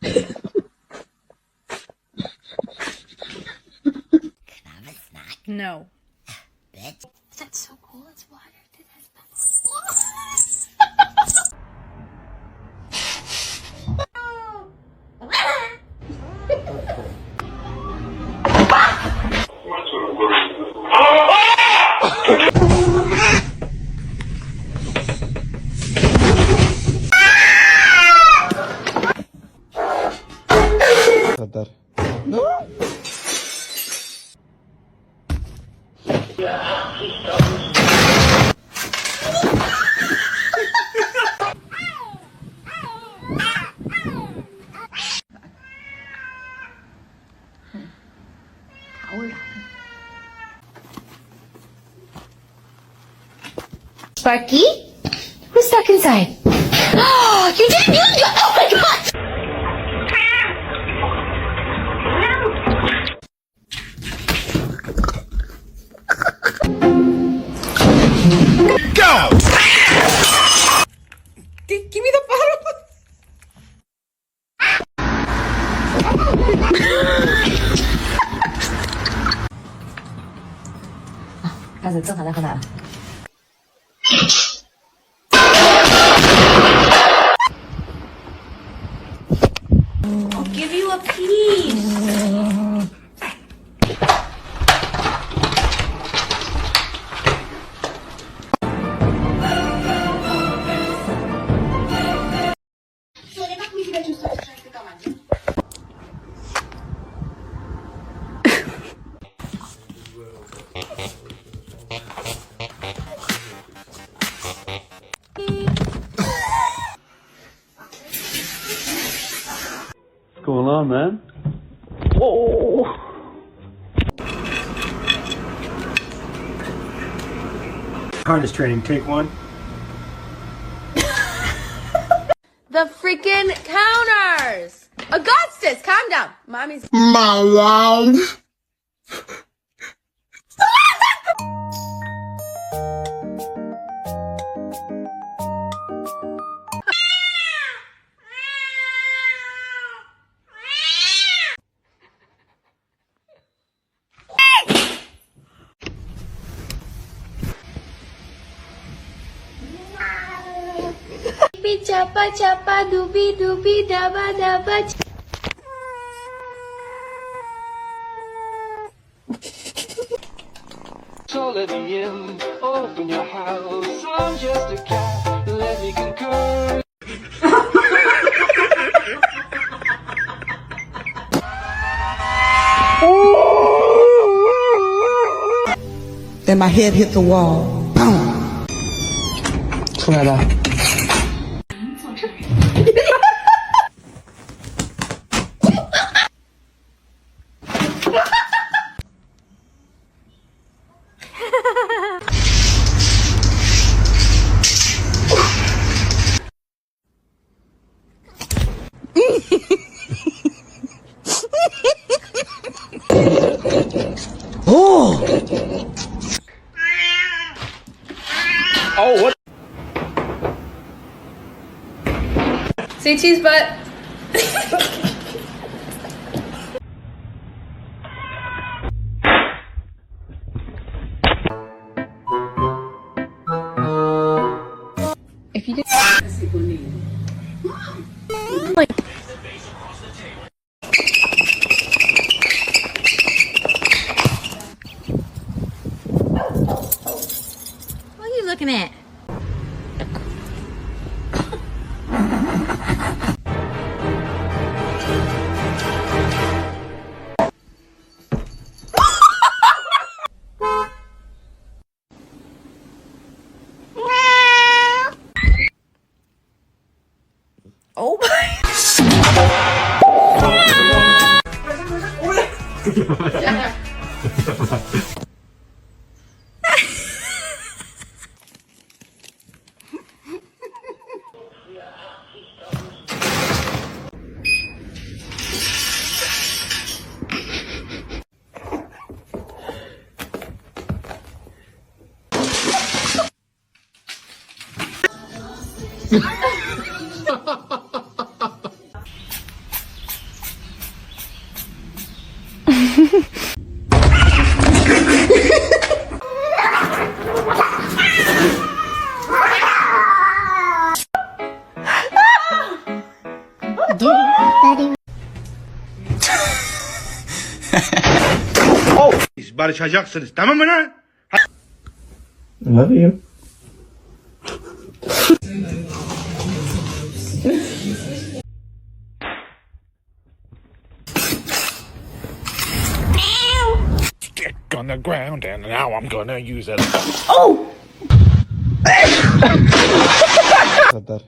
have a snack? No. Bitch. That's so cool. It's water. kadar. Sparky? Who's stuck inside? Oh, you didn't use your... Oh my god! Go! Give me the bottle.开始正常再喝奶了。I'll give you a piece. What's going on, man? Oh! Harness training, take one. The freaking counters. Augustus, calm down. Mommy's. My life. Chapa chapa doobie doobie daba daba. So let me in, open your house. I'm just a cat, let me concur. Then my head hit the wall. Boom. 出来了。Oh! Oh, what? Say cheese butt. If you did. What are you looking at? Oh my. Barışacaksınız, tamam mı lan? Love you. Stick on the ground, and now I'm gonna use it. kadar.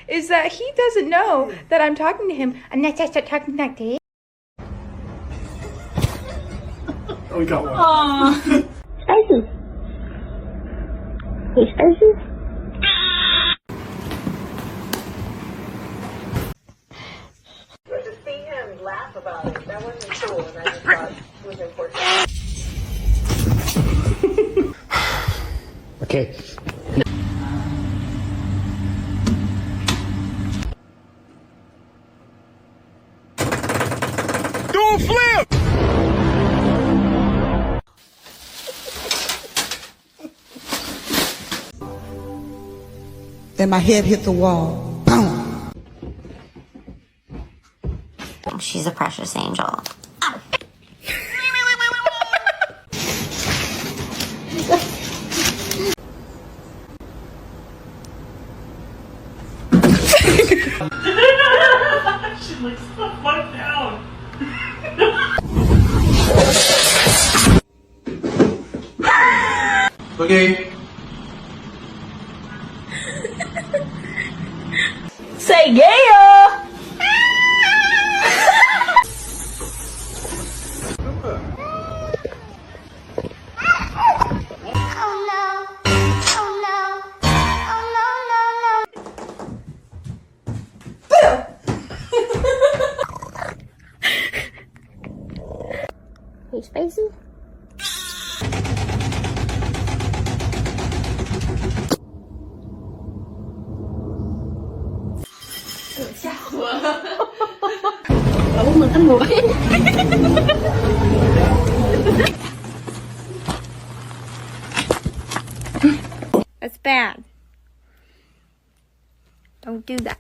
Is that he doesn't know that I'm talking to him. I'm not just talking like this. Oh, we got one. Spicy. Hey, Spicy. To see him laugh about it, that wasn't cool, and I just thought it was important. Okay. Do a flip! Then my head hit the wall. Boom. She's a precious angel. She looks so fucked down. Okay. Say yeah! Hey, Spicy? That's bad. Don't do that.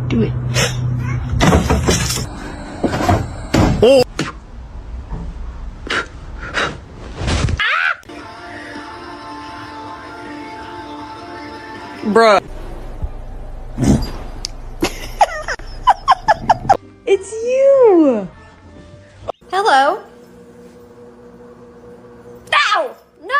Do it. Bruh. It's you! Hello? Ow! No!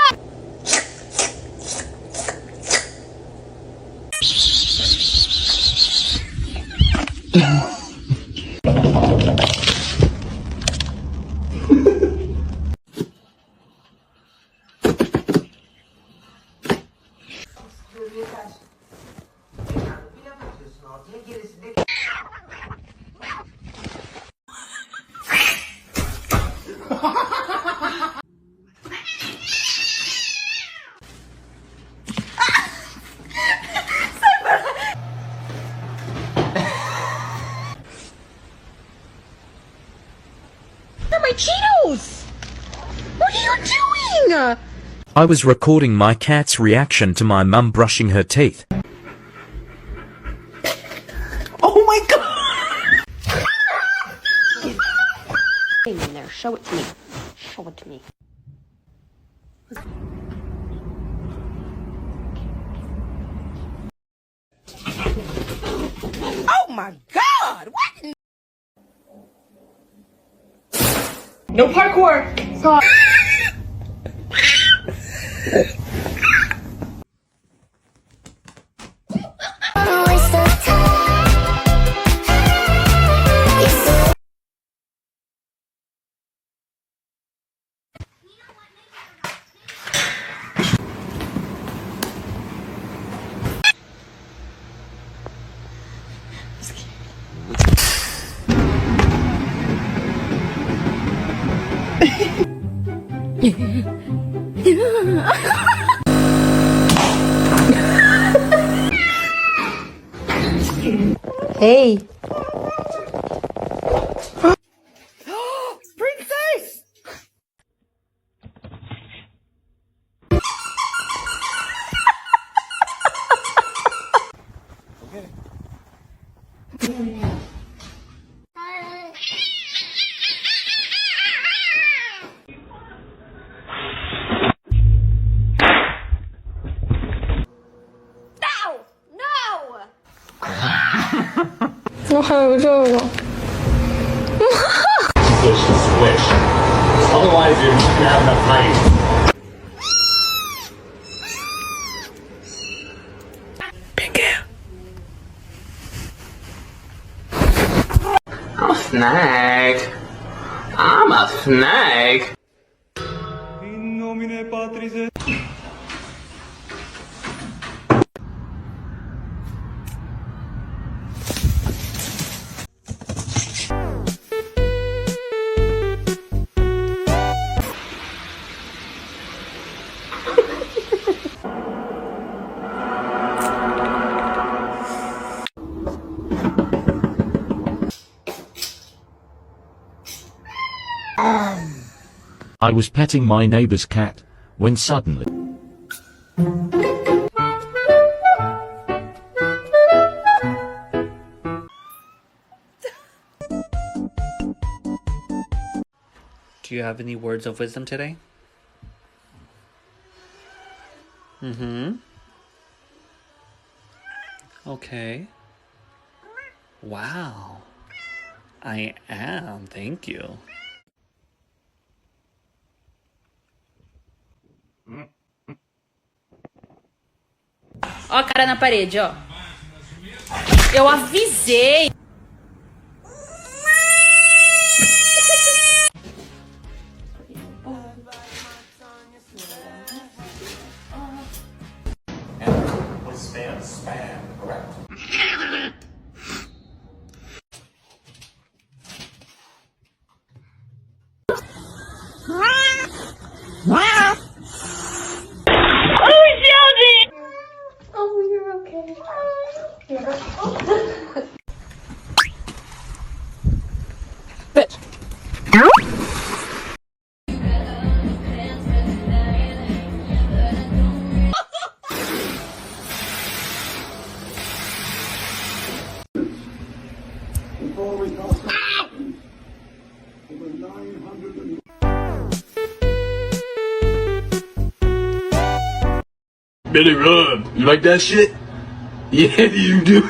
My Cheetos! What are you doing? I was recording my cat's reaction to my mum brushing her teeth. Oh my god! Hey, in there. Show it to me. Show it to me. my God! What? No parkour. Sorry. Hey. Princess! Squish. Otherwise, you're just gonna have enough height. I'm a snake. I'm a snake. I was petting my neighbor's cat, when suddenly... Do you have any words of wisdom today? Okay. Wow. I am, thank you. Ó a cara na parede, ó. Eu avisei. Billy Rub, you like that shit? Yeah, you do.